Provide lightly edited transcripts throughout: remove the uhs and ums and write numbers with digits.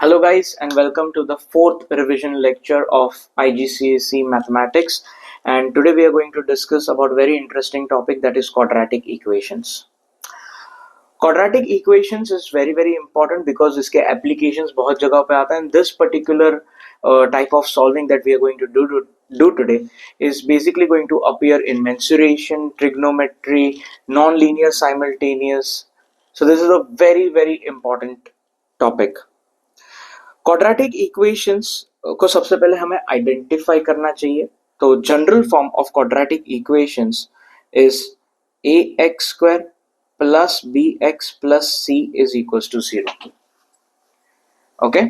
Hello guys and welcome to the fourth revision lecture of IGCSE Mathematics, and today we are going to discuss about very interesting topic, that is quadratic equations. Quadratic equations is very important because इसके applications बहुत जगह पे आता है, and this particular type of solving that we are going to do today is basically going to appear in mensuration, trigonometry, non-linear simultaneous. So this is a very important topic. Quadratic equations को सबसे पहले हमें identify करना चाहिए. तो general form of quadratic equations is ax square plus bx plus c is equals to 0. Okay,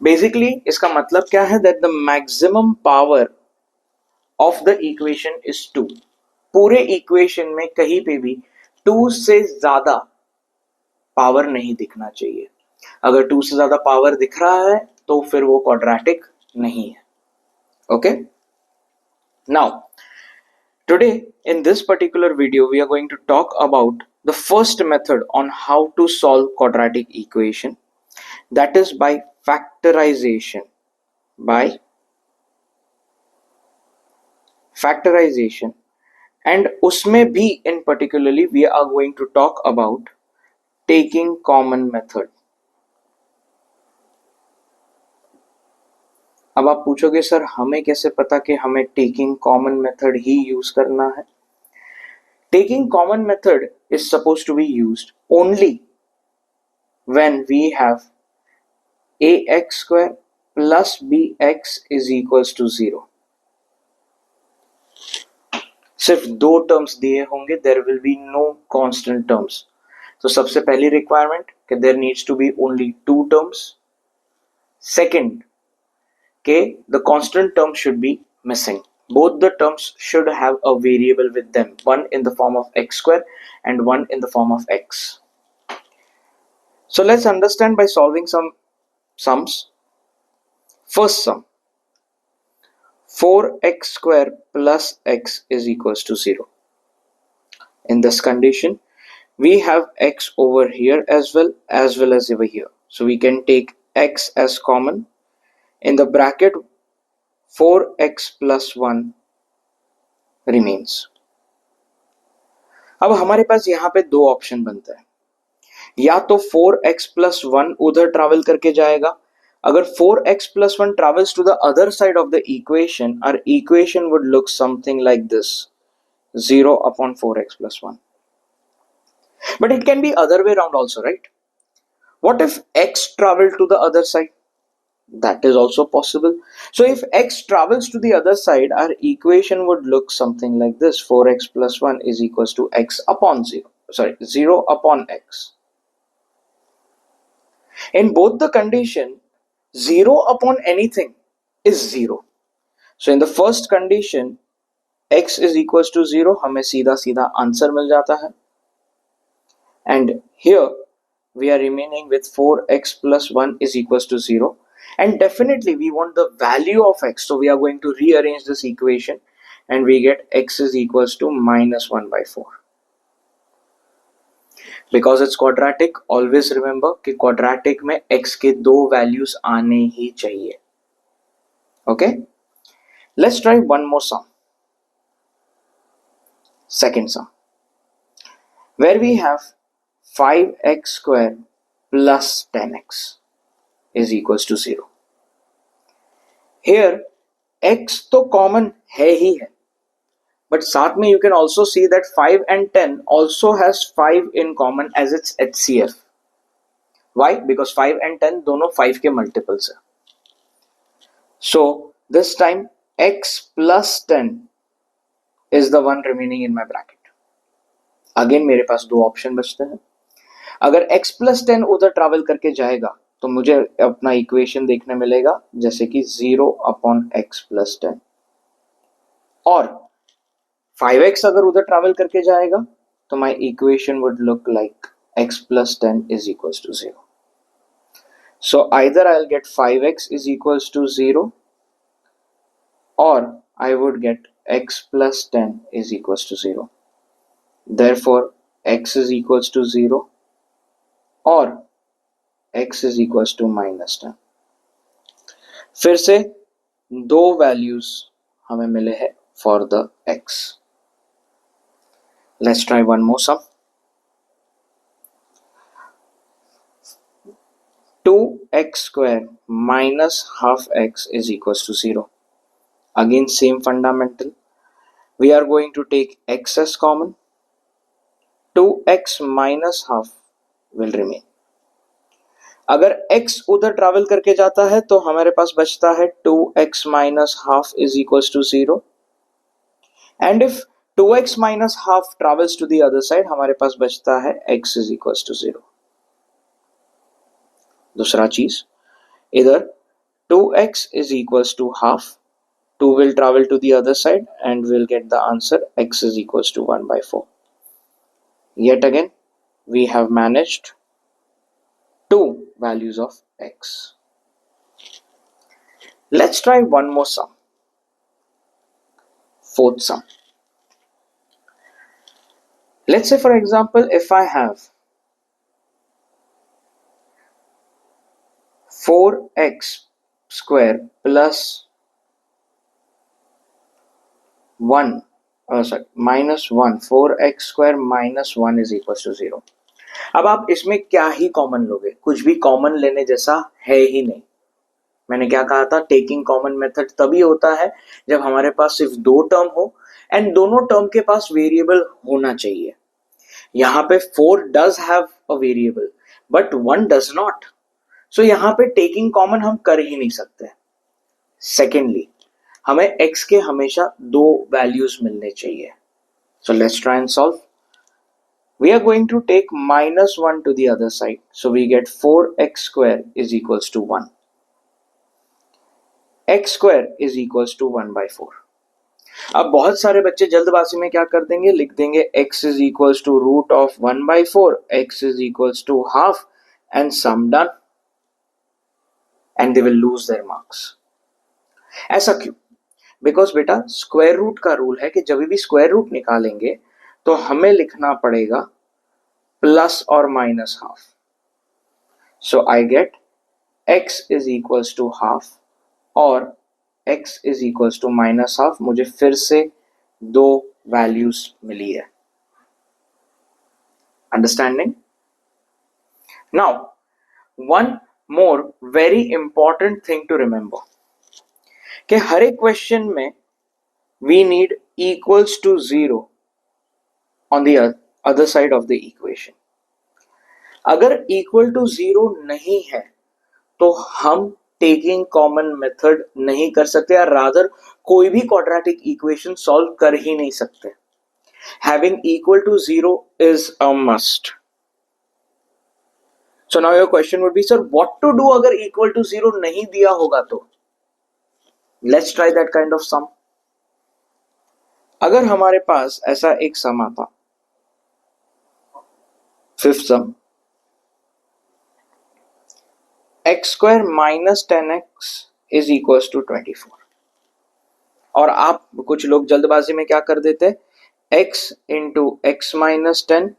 basically इसका मतलब क्या है, that the maximum power of the equation is 2. पूरे इक्वेशन में कहीं पे भी 2 से ज्यादा पावर नहीं दिखना चाहिए. अगर 2 से ज्यादा पावर दिख रहा है तो फिर वो क्वाड्रेटिक नहीं है. Okay, now today in this particular video we are going to talk about the first method on how to solve quadratic equation, that is by factorization. And उसमें भी in particularly we are going to talk about taking common method. अब आप पूछोगे sir हमें कैसे पता कि हमें टेकिंग कॉमन मेथड ही यूज करना है. Taking common method is suppose to be used only when we have ax square plus bx is equals to 0. सिर्फ 2 टर्म्स दिए होंगे, there will be no constant terms. तो सबसे पहली रिक्वायरमेंट कि there needs to be only 2 terms. Second, the constant term should be missing. Both the terms should have a variable with them, one in the form of x square and one in the form of x. So let's understand by solving some sums. First sum, 4x square plus x is equals to 0. In this condition we have x over here as well as over here, so we can take x as common. In the bracket 4x plus 1 remains. अब हमारे पास यहाँ पे 2 option बनता है. या तो 4x plus 1 उधर travel करके जाएगा. अगर 4x plus 1 travels to the other side of the equation, our equation would look something like this: 0 upon 4x plus 1. But it can be other way around also, right? What if x traveled to the other side? That is also possible. So if x travels to the other side, our equation would look something like this: 4x plus 1 is equals to x upon 0. Sorry, 0 upon x. In both the condition, 0 upon anything is 0. So in the first condition, x is equals to 0, हमें सीधा सीधा answer मिल जाता है. And here we are remaining with 4x plus 1 is equals to 0. And definitely we want the value of x, so we are going to rearrange this equation and we get x is equals to minus 1 by 4. Because it's quadratic, always remember कि quadratic में x के 2 values आने ही चाहिए. Okay, let's try one more sum. Second sum, where we have 5x square plus 10x is equals to 0. Here x तो common है ही है, but साथ में you can also see that 5 and 10 also has 5 in common as its HCF. Why? Because 5 and 10 दोनों 5 के multiples है. So this time x plus 10 is the one remaining in my bracket. Again मेरे पास 2 option बचते हैं. अगर x plus 10 उधर travel करके जाएगा तो मुझे अपना इक्वेशन देखने मिलेगा जैसे कि 0 अपॉन x प्लस 10, और 5x अगर उधर ट्रैवल करके जाएगा तो my equation would look like x plus 10 is equals to 0. So either I will get 5x is equals to 0 और I would get x plus 10 is equals to 0. Therefore x is equals to 0, or x is equal to -10। फिर से दो values हमें मिले हैं for the x। Let's try one more sum. 2x square minus half x is equals to 0. Again same fundamental. We are going to take x as common. 2x minus half will remain. अगर x उधर travel करके जाता है तो हमारे पास बचता है 2x minus half is equals to 0. And if 2x minus half travels to the other side, हमारे पास बचता है x is equals to 0. दूसरा चीज, इधर 2x is equals to half, 2 will travel to the other side and we'll get the answer x is equals to 1 by 4. Yet again, we have managed two values of x. Let's try one more sum. Fourth sum. Let's say, for example, if I have 4x square plus 1, minus 1, 4x square minus 1 is equals to 0. अब आप इसमें क्या ही common लोगे, कुछ भी common लेने जैसा है ही नहीं। मैंने क्या कहा था, टेकिंग कॉमन मेथड तभी होता है जब हमारे पास सिर्फ दो टर्म हो एंड दोनों टर्म के पास वेरिएबल होना चाहिए। यहाँ पे 4 does have a variable but 1 does not, so यहाँ पे टेकिंग कॉमन हम कर ही नहीं सकते। सेकेंडली, हमें x के हमेशा दो वैल्यूज मिलने चाहिए। So let's try and solve. We are going to take minus 1 to the other side. So we get 4x square is equals to 1. X square is equals to 1 by 4. अब बहुत सारे बच्चे जल्दबाजी में क्या कर देंगे, लिख देंगे x is equals to root of 1 by 4, x is equals to half and sum done. And they will lose their marks. ऐसा क्यों? Because बेटा स्क्वायर रूट का रूल है कि जब भी स्क्वायर रूट निकालेंगे तो हमें लिखना पड़ेगा प्लस और minus half. So I get x is equals to half और x is equals to minus half. मुझे फिर से दो वैल्यूज मिली है। Understanding? Now one more very important thing to remember कि हर एक क्वेश्चन में we need equals to 0 on the other side of the equation. अगर equal to 0 नहीं है तो हम taking common method नहीं कर सकते, या rather कोई भी quadratic equation solve कर ही नहीं सकते। Having equal to 0 is a must. So now your question would be, sir, what to do अगर equal to 0 नहीं दिया होगा तो? Let's try that kind of sum. अगर हमारे पास ऐसा एक सम आता, fifth some, x square minus 10x is equals to 24। और आप कुछ लोग जल्दबाजी में क्या कर देते हैं, x into x minus 10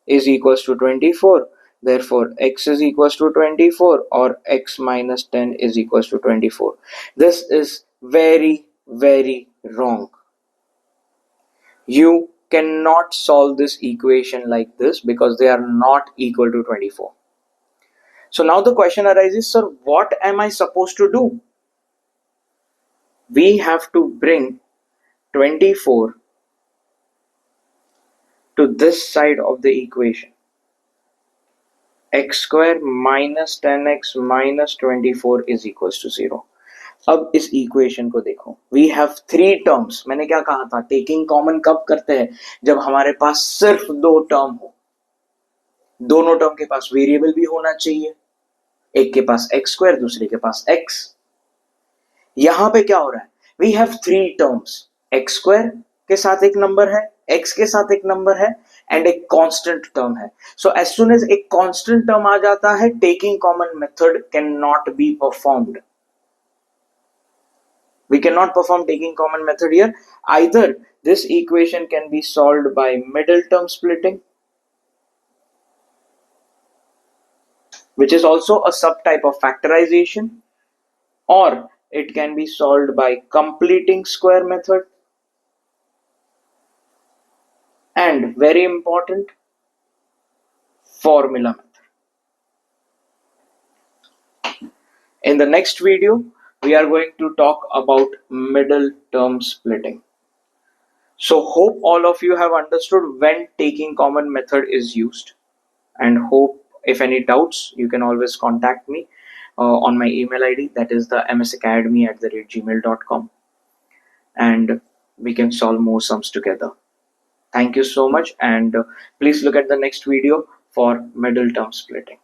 is equals to 24, therefore x is equals to 24 or x minus 10 is equals to 24. This is very very wrong. You cannot solve this equation like this because they are not equal to 24. So now the question arises, sir, what am I supposed to do? We have to bring 24 to this side of the equation. X square minus 10x minus 24 is equals to 0. अब इस equation को देखो, we have 3 terms. मैंने क्या कहा था, taking common कब करते हैं, जब हमारे पास सिर्फ दो टर्म हो, दोनों टर्म के पास वेरिएबल भी होना चाहिए, एक के पास x स्क्वायर दूसरे के पास x। यहां पे क्या हो रहा है, we have 3 terms, x square के साथ एक नंबर है, x के साथ एक नंबर है एंड एक कांस्टेंट टर्म है। सो एज सून एज एक कांस्टेंट टर्म आ जाता है, taking common method can not be performed. We cannot perform taking common method here. Either this equation can be solved by middle term splitting, which is also a subtype of factorization, or it can be solved by completing square method, and very important, formula method. In the next video, we are going to talk about middle term splitting. So hope all of you have understood when taking common method is used, and hope if any doubts you can always contact me on my email ID, that is the msacademy@gmail.com, and we can solve more sums together. Thank you so much, and please look at the next video for middle term splitting.